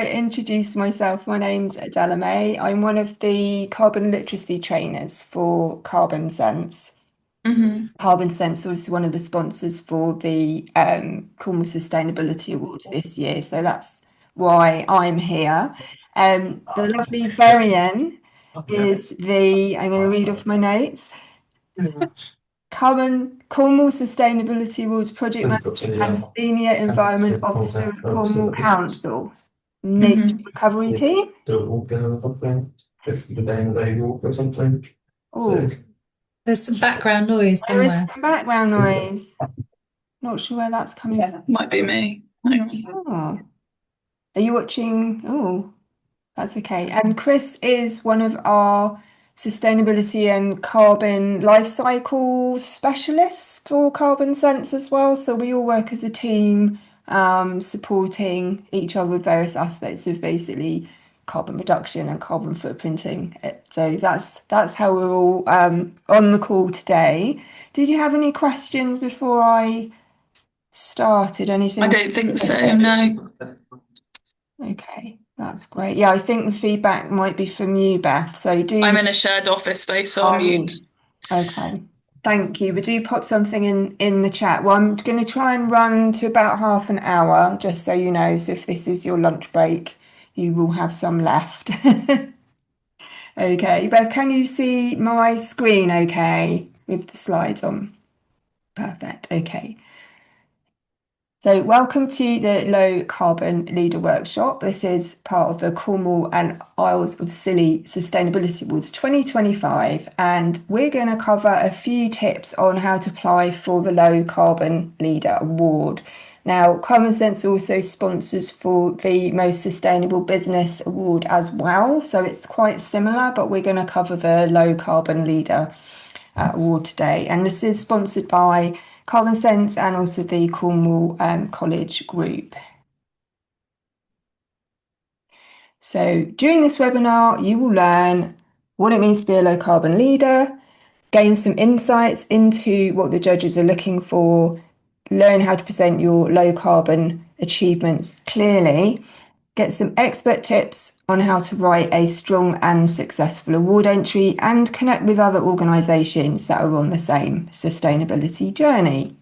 I introduce myself. My name's Adela May. I'm one of the carbon literacy trainers for Carbon Sense. Hmm. Carbon Sense is one of the sponsors for the Cornwall Sustainability Awards this year, so that's why I'm here. The lovely Verian is I'm going to read off my notes. Cornwall Sustainability Awards Project Manager and Senior Environment Officer at Cornwall Council. Nature Hmm. Recovery Team. Oh, There's some background noise there is somewhere. some background noise. Not sure where that's coming from. Might be me. Hang on. Oh, are you watching? Oh, that's okay. And Chris is one of our sustainability and carbon life cycle specialists for Carbon Sense as well. So we all work as a team, supporting each other with various aspects of basically carbon reduction and carbon footprinting. So that's how we're all on the call today. Did you have any questions before I started? I Anything don't think so, no. Okay, that's great. Yeah, I think the feedback might be from you, Beth. So I'm do, in a shared office space, so I'll are mute. you? Okay. Thank you. But do pop something in the chat. Well, I'm going to try and run to about half an hour, just so you know. So if this is your lunch break, you will have some left. Okay, Beth, can you see my screen okay with the slides on? Perfect. Okay. So, welcome to the Low Carbon Leader Workshop. This is part of the Cornwall and Isles of Scilly Sustainability Awards 2025, and we're going to cover a few tips on how to apply for the Low Carbon Leader Award. Now, Common Sense also sponsors for the Most Sustainable Business Award as well, so it's quite similar, but we're going to cover the Low Carbon Leader Award today. And this is sponsored by Carbon Sense and also the Cornwall College Group. So during this webinar, you will learn what it means to be a low carbon leader, gain some insights into what the judges are looking for, learn how to present your low carbon achievements clearly, get some expert tips on how to write a strong and successful award entry, and connect with other organisations that are on the same sustainability journey.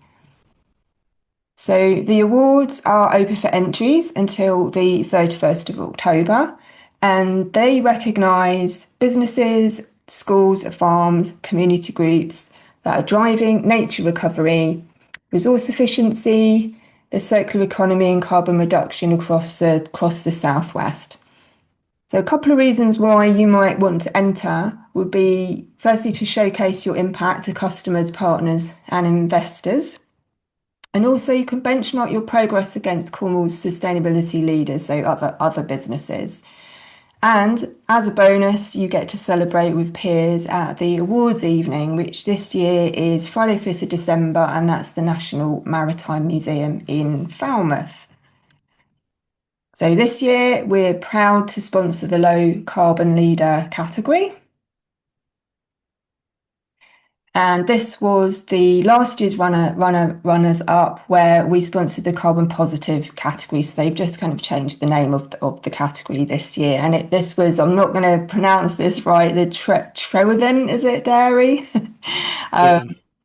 So the awards are open for entries until the 31st of October, and they recognise businesses, schools, farms, community groups that are driving nature recovery, resource efficiency, the circular economy and carbon reduction across the southwest. So a couple of reasons why you might want to enter would be firstly to showcase your impact to customers, partners and investors. And also you can benchmark your progress against Cornwall's sustainability leaders, so other businesses. And as a bonus, you get to celebrate with peers at the awards evening, which this year is Friday, 5th of December, and that's the National Maritime Museum in Falmouth. So this year, we're proud to sponsor the Low Carbon Leader category. And this was the last year's runners up where we sponsored the carbon positive category. So they've just kind of changed the name of the category this year. And this was, I'm not going to pronounce this right, the Trewithen, is it, dairy?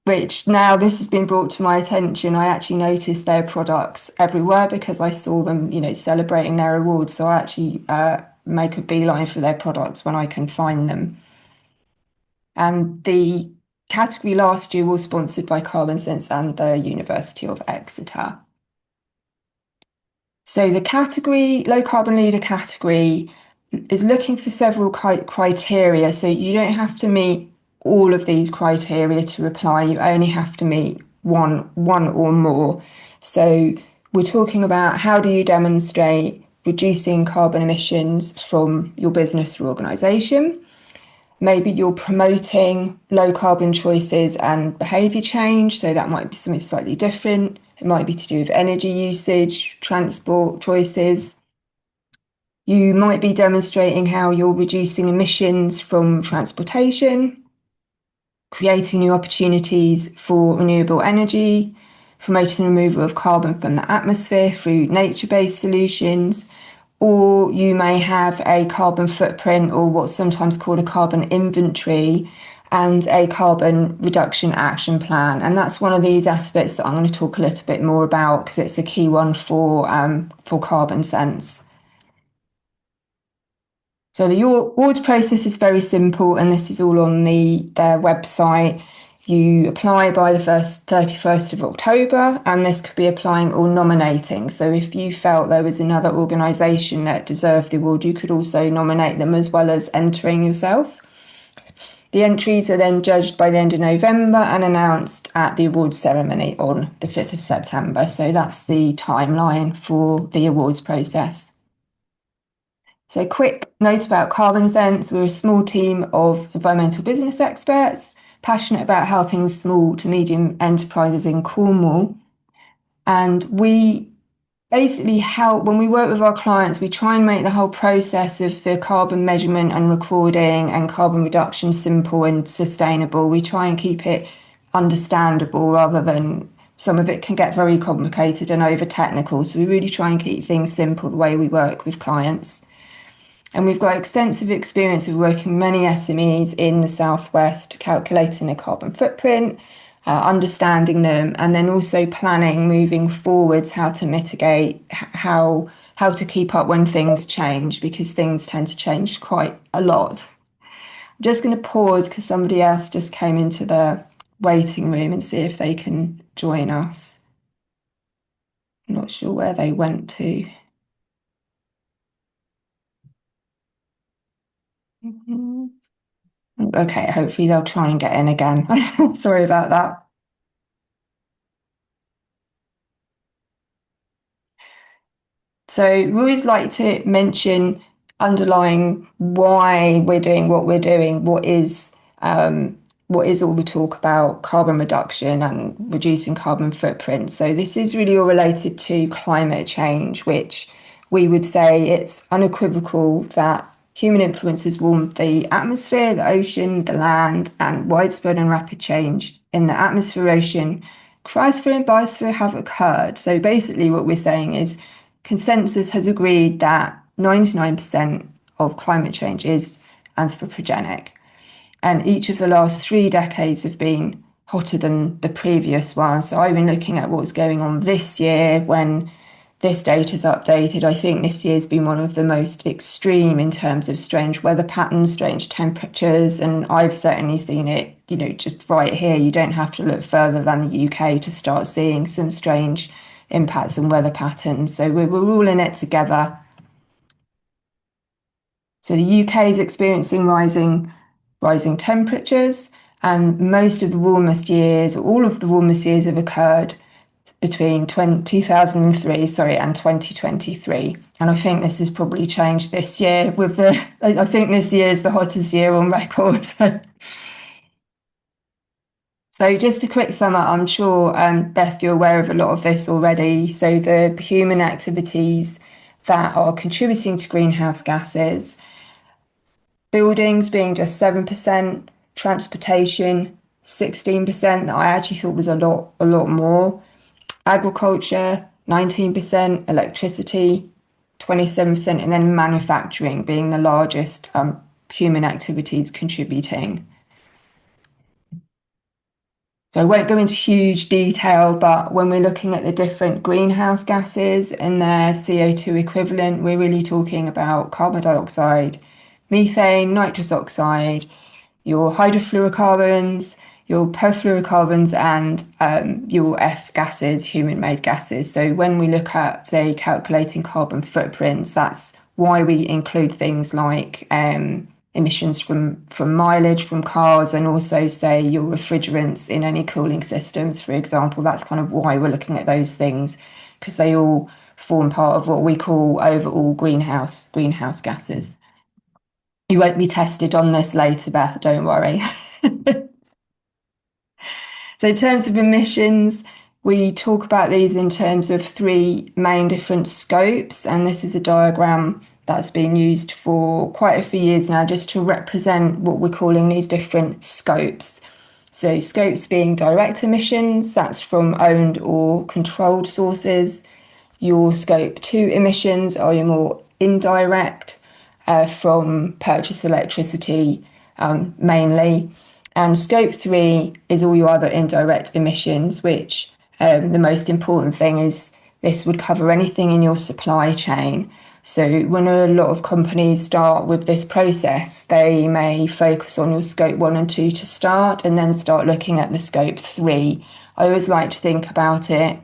Which now this has been brought to my attention. I actually noticed their products everywhere because I saw them, celebrating their awards. So I actually make a beeline for their products when I can find them. And the category last year was sponsored by Carbon Sense and the University of Exeter. So the category, low carbon leader category, is looking for several criteria. So you don't have to meet all of these criteria to apply. You only have to meet one or more. So we're talking about how do you demonstrate reducing carbon emissions from your business or organisation. Maybe you're promoting low carbon choices and behaviour change, so that might be something slightly different. It might be to do with energy usage, transport choices. You might be demonstrating how you're reducing emissions from transportation, creating new opportunities for renewable energy, promoting the removal of carbon from the atmosphere through nature-based solutions, or you may have a carbon footprint or what's sometimes called a carbon inventory and a carbon reduction action plan. And that's one of these aspects that I'm going to talk a little bit more about because it's a key one for Carbon Sense. So the awards process is very simple, and this is all on their website. You apply by the 31st of October, and this could be applying or nominating. So if you felt there was another organisation that deserved the award, you could also nominate them as well as entering yourself. The entries are then judged by the end of November and announced at the awards ceremony on the 5th of September. So that's the timeline for the awards process. So quick note about Carbon Sense. We're a small team of environmental business experts, passionate about helping small to medium enterprises in Cornwall. And we basically help, when we work with our clients, we try and make the whole process of the carbon measurement and recording and carbon reduction simple and sustainable. We try and keep it understandable rather than some of it can get very complicated and over technical. So we really try and keep things simple the way we work with clients. And we've got extensive experience of working with many SMEs in the Southwest, calculating their carbon footprint, understanding them, and then also planning moving forwards how to mitigate, how to keep up when things change, because things tend to change quite a lot. I'm just going to pause because somebody else just came into the waiting room and see if they can join us. I'm not sure where they went to. Okay, hopefully they'll try and get in again. Sorry about that. So we always like to mention underlying why we're doing what we're doing. What is all the talk about carbon reduction and reducing carbon footprint? So this is really all related to climate change, which we would say it's unequivocal that human influence has warmed the atmosphere, the ocean, the land, and widespread and rapid change in the atmosphere, ocean, cryosphere, and biosphere have occurred. So basically, what we're saying is consensus has agreed that 99% of climate change is anthropogenic. And each of the last 3 decades have been hotter than the previous one. So I've been looking at what's going on this year when this data is updated. I think this year's been one of the most extreme in terms of strange weather patterns, strange temperatures, and I've certainly seen it, just right here. You don't have to look further than the UK to start seeing some strange impacts and weather patterns. So we're all in it together. So the UK is experiencing rising temperatures, and most of the warmest years, all of the warmest years have occurred between 2003, and 2023. And I think this has probably changed this year I think this year is the hottest year on record. So just a quick sum up, I'm sure, Beth, you're aware of a lot of this already. So the human activities that are contributing to greenhouse gases, buildings being just 7%, transportation 16%, that I actually thought was a lot more. Agriculture 19%, electricity 27%, and then manufacturing being the largest human activities contributing. So I won't go into huge detail, but when we're looking at the different greenhouse gases and their CO2 equivalent, we're really talking about carbon dioxide, methane, nitrous oxide, your hydrofluorocarbons, your perfluorocarbons, and your F gases, human-made gases. So when we look at, say, calculating carbon footprints, that's why we include things like emissions from mileage from cars, and also, say, your refrigerants in any cooling systems, for example. That's kind of why we're looking at those things, because they all form part of what we call overall greenhouse gases. You won't be tested on this later, Beth, don't worry. So in terms of emissions, we talk about these in terms of 3 main different scopes, and this is a diagram that's been used for quite a few years now just to represent what we're calling these different scopes. So scopes being direct emissions, that's from owned or controlled sources. Your scope 2 emissions are your more indirect from purchased electricity mainly. And scope three is all your other indirect emissions, which the most important thing is this would cover anything in your supply chain. So when a lot of companies start with this process, they may focus on your scope one and two to start and then start looking at the scope three. I always like to think about it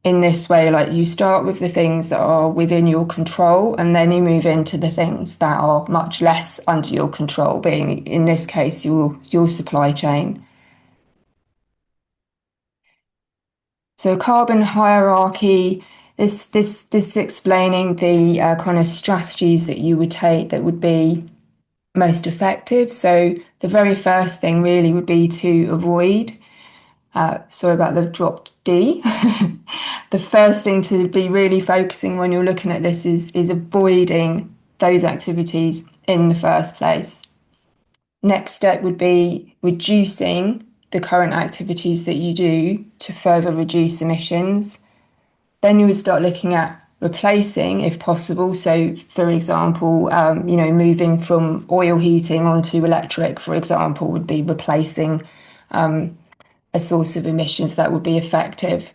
in this way, like you start with the things that are within your control and then you move into the things that are much less under your control, being in this case your supply chain. So carbon hierarchy, this explaining the kind of strategies that you would take that would be most effective. So the very first thing really would be to avoid, sorry about the dropped D. The first thing to be really focusing when you're looking at this is avoiding those activities in the first place. Next step would be reducing the current activities that you do to further reduce emissions. Then you would start looking at replacing if possible. So, for example, moving from oil heating onto electric, for example, would be replacing a source of emissions that would be effective.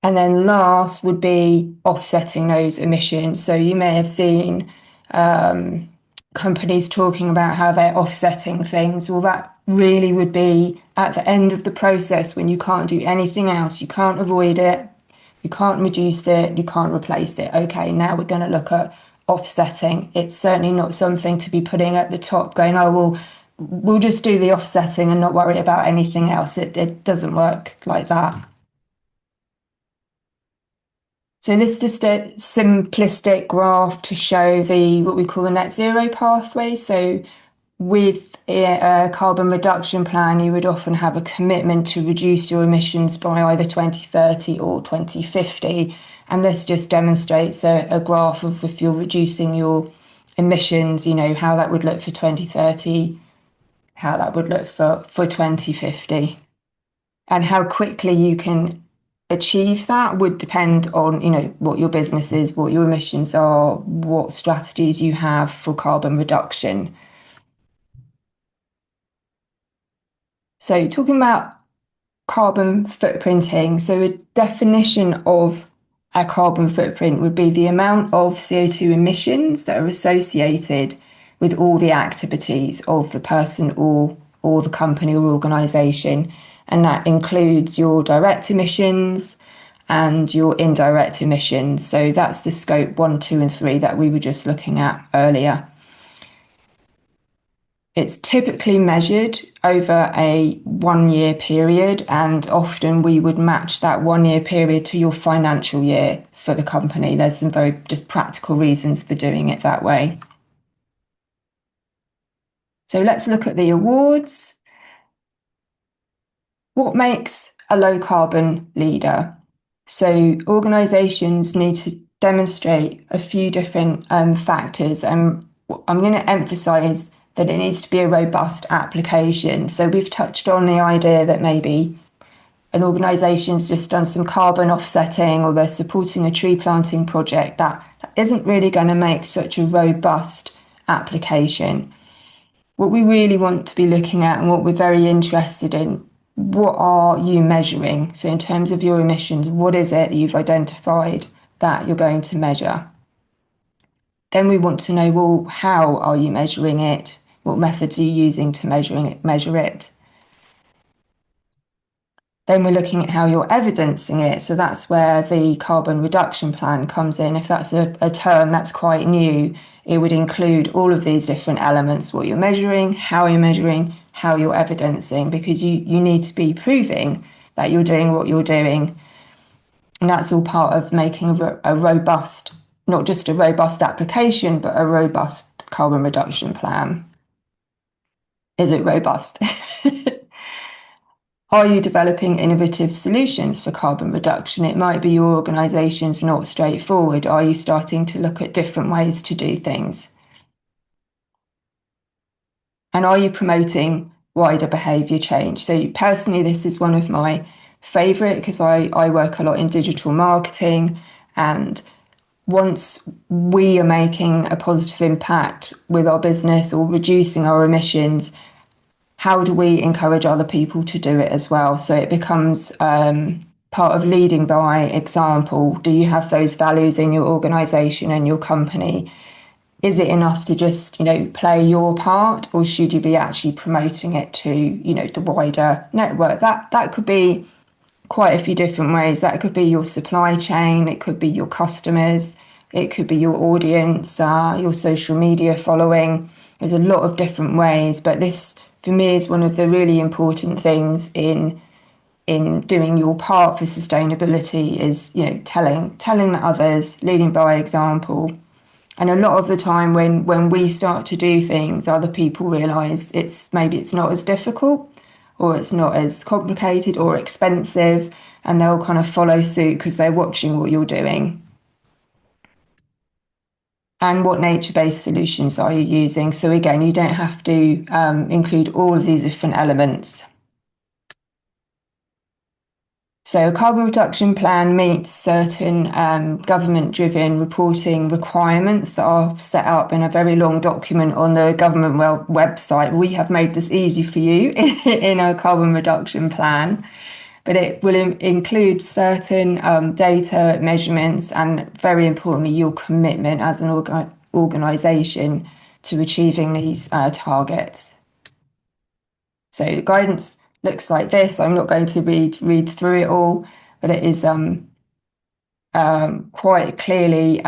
And then last would be offsetting those emissions. So you may have seen companies talking about how they're offsetting things. Well, that really would be at the end of the process when you can't do anything else. You can't avoid it. You can't reduce it. You can't replace it. Okay, now we're going to look at offsetting. It's certainly not something to be putting at the top going, oh, well, we'll just do the offsetting and not worry about anything else. It doesn't work like that. So this is just a simplistic graph to show the what we call the net zero pathway. So with a carbon reduction plan, you would often have a commitment to reduce your emissions by either 2030 or 2050. And this just demonstrates a graph of if you're reducing your emissions, how that would look for 2030, how that would look for 2050. And how quickly you can achieve that would depend on, what your business is, what your emissions are, what strategies you have for carbon reduction. So talking about carbon footprinting, so a definition of a carbon footprint would be the amount of CO2 emissions that are associated with all the activities of the person or the company or organisation. And that includes your direct emissions and your indirect emissions. So that's the scope one, two, and three that we were just looking at earlier. It's typically measured over a 1 year period, and often we would match that 1 year period to your financial year for the company. There's some very just practical reasons for doing it that way. So let's look at the awards. What makes a low carbon leader? So organisations need to demonstrate a few different factors, and I'm going to emphasise that it needs to be a robust application. So we've touched on the idea that maybe an organisation's just done some carbon offsetting or they're supporting a tree planting project. That isn't really going to make such a robust application. What we really want to be looking at and what we're very interested in, what are you measuring? So in terms of your emissions, what is it that you've identified that you're going to measure? Then we want to know, well, how are you measuring it? What methods are you using to measure it? Then we're looking at how you're evidencing it. So that's where the carbon reduction plan comes in. If that's a term that's quite new, it would include all of these different elements, what you're measuring, how you're evidencing, because you need to be proving that you're doing what you're doing. And that's all part of making a robust, not just a robust application, but a robust carbon reduction plan. Is it robust? Are you developing innovative solutions for carbon reduction? It might be your organisation's not straightforward. Are you starting to look at different ways to do things? And are you promoting wider behaviour change? So personally, this is one of my favourite because I work a lot in digital marketing, and once we are making a positive impact with our business or reducing our emissions, how do we encourage other people to do it as well? So it becomes part of leading by example. Do you have those values in your organization and your company? Is it enough to just, play your part, or should you be actually promoting it to, the wider network? That could be quite a few different ways. That could be your supply chain, it could be your customers, it could be your audience, your social media following. There's a lot of different ways, but this for me is one of the really important things in doing your part for sustainability is, telling the others, leading by example. And a lot of the time when we start to do things, other people realise it's not as difficult or it's not as complicated or expensive, and they'll kind of follow suit because they're watching what you're doing. And what nature-based solutions are you using? So again, you don't have to include all of these different elements. So a carbon reduction plan meets certain government-driven reporting requirements that are set up in a very long document on the government website. We have made this easy for you in our carbon reduction plan, but it will include certain data measurements and, very importantly, your commitment as an organisation to achieving these targets. So guidance looks like this. I'm not going to read through it all, but it is quite clearly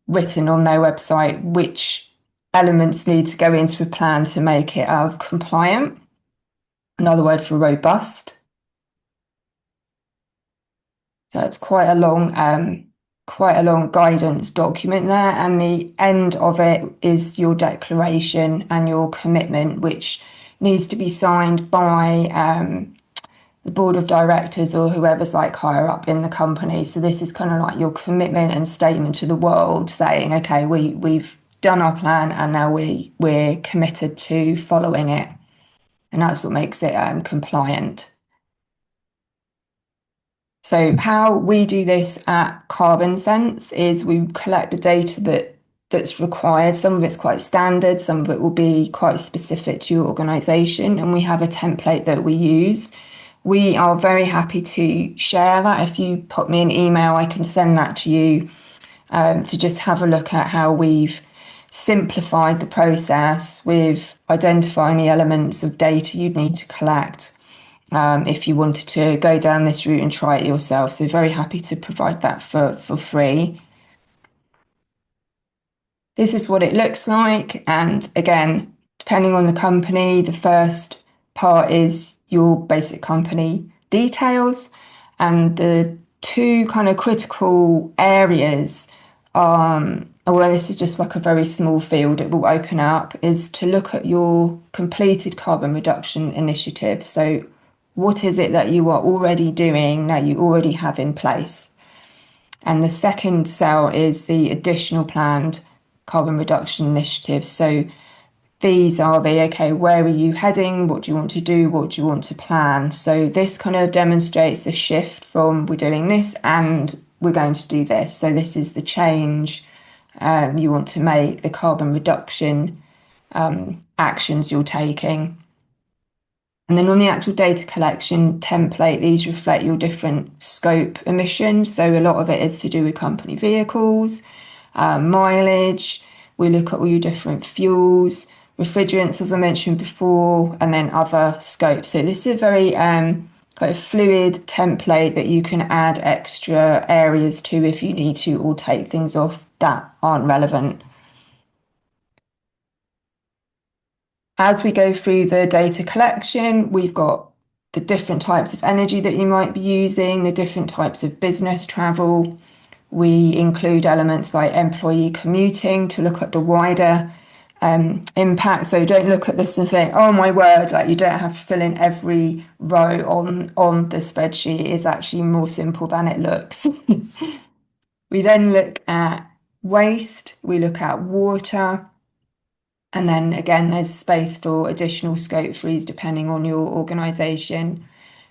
written on their website which elements need to go into a plan to make it compliant. Another word for robust. So it's quite a long guidance document there, and the end of it is your declaration and your commitment, which needs to be signed by the board of directors or whoever's like higher up in the company. So this is kind of like your commitment and statement to the world, saying, okay, we've done our plan and now we're committed to following it, and that's what makes it compliant. So how we do this at Carbon Sense is we collect the data that's required. Some of it's quite standard, some of it will be quite specific to your organisation, and we have a template that we use. We are very happy to share that. If you put me an email, I can send that to you to just have a look at how we've simplified the process with identifying the elements of data you'd need to collect if you wanted to go down this route and try it yourself. So very happy to provide that for free. This is what it looks like. And again, depending on the company, the first part is your basic company details. And the two kind of critical areas, although this is just like a very small field, it will open up, is to look at your completed carbon reduction initiative. So what is it that you are already doing, that you already have in place? And the second cell is the additional planned carbon reduction initiative. So these are okay, where are you heading? What do you want to do? What do you want to plan? So this kind of demonstrates a shift from we're doing this and we're going to do this. So this is the change you want to make, the carbon reduction actions you're taking. And then on the actual data collection template, these reflect your different scope emissions. So a lot of it is to do with company vehicles, mileage. We look at all your different fuels, refrigerants, as I mentioned before, and then other scopes. So this is a very kind of fluid template that you can add extra areas to if you need to, or take things off that aren't relevant. As we go through the data collection, we've got the different types of energy that you might be using, the different types of business travel. We include elements like employee commuting to look at the wider impact. So don't look at this and think, oh my word, like you don't have to fill in every row on the spreadsheet. It's actually more simple than it looks. We then look at waste, we look at water, and then again, there's space for additional scope threes depending on your organisation.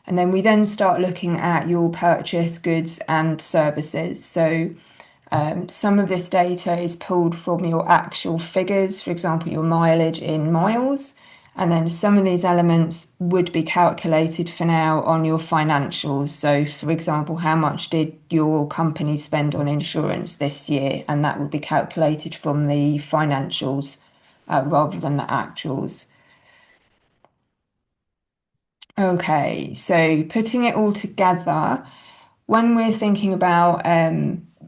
And then we then start looking at your purchase goods and services. So Some of this data is pulled from your actual figures, for example, your mileage in miles. And then some of these elements would be calculated for now on your financials. So, for example, how much did your company spend on insurance this year? And that would be calculated from the financials rather than the actuals. Okay, so putting it all together, when we're thinking about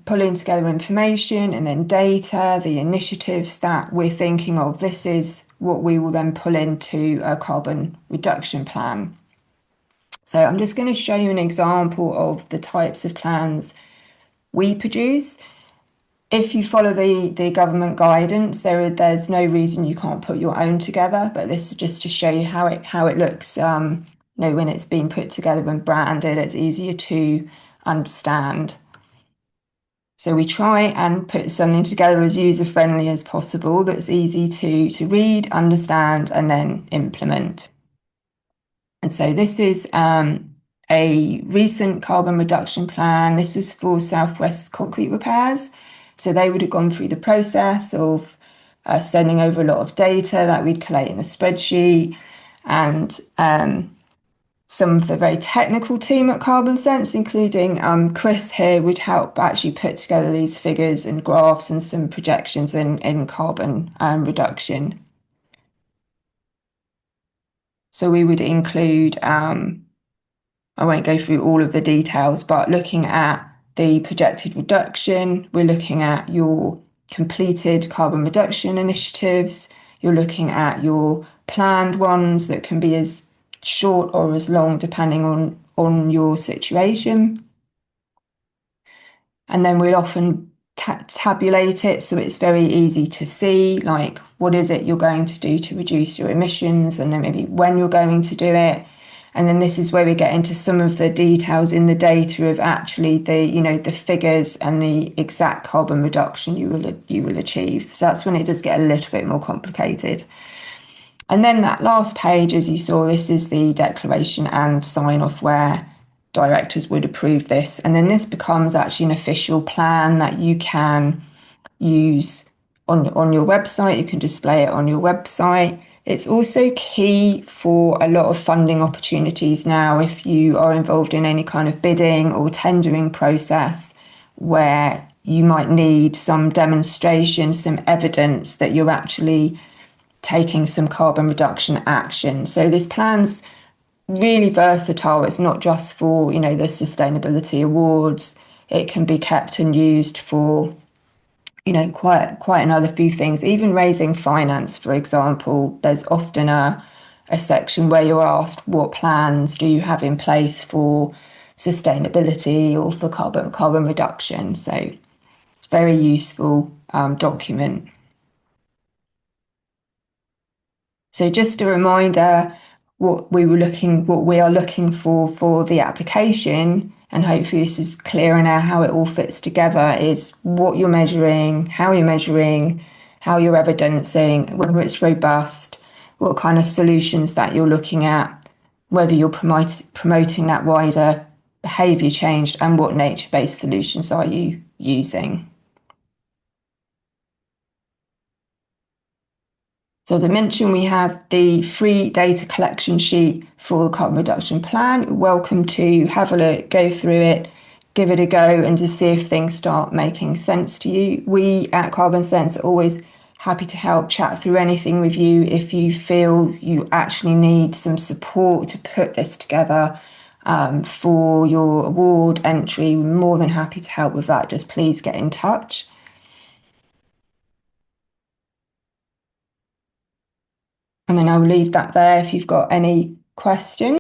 pulling together information and then data, the initiatives that we're thinking of, this is what we will then pull into a carbon reduction plan. So I'm just going to show you an example of the types of plans we produce. If you follow the government guidance, there's no reason you can't put your own together, but this is just to show you how it looks when it's been put together and branded, it's easier to understand. So we try and put something together as user-friendly as possible that's easy to read, understand, and then implement. And so this is a recent carbon reduction plan. This was for Southwest Concrete Repairs. So they would have gone through the process of sending over a lot of data that we'd collate in a spreadsheet. And some of the very technical team at Carbon Sense, including Chris here, would help actually put together these figures and graphs and some projections in carbon reduction. So we would include, I won't go through all of the details, but looking at the projected reduction, we're looking at your completed carbon reduction initiatives, you're looking at your planned ones that can be as short or as long depending on your situation. And then we'll often tabulate it so it's very easy to see, like what is it you're going to do to reduce your emissions, and then maybe when you're going to do it. And then this is where we get into some of the details in the data of actually the figures and the exact carbon reduction you will achieve. So that's when it does get a little bit more complicated. And then that last page, as you saw, this is the declaration and sign off where directors would approve this. And then this becomes actually an official plan that you can use on your website. You can display it on your website. It's also key for a lot of funding opportunities now if you are involved in any kind of bidding or tendering process where you might need some demonstration, some evidence that you're actually taking some carbon reduction action. So this plan's really versatile. It's not just for, the sustainability awards. It can be kept and used for, quite another few things. Even raising finance, for example, there's often a section where you're asked what plans do you have in place for sustainability or for carbon reduction. So it's a very useful document. So just a reminder what we are looking for the application, and hopefully this is clearer now how it all fits together, is what you're measuring, how you're evidencing, whether it's robust, what kind of solutions that you're looking at, whether you're promoting that wider behaviour change, and what nature-based solutions are you using. So as I mentioned, we have the free data collection sheet for the carbon reduction plan. You're welcome to have a look, go through it, give it a go, and to see if things start making sense to you. We at Carbon Sense are always happy to help chat through anything with you. If you feel you actually need some support to put this together for your award entry, we're more than happy to help with that. Just please get in touch. And then I'll leave that there if you've got any questions.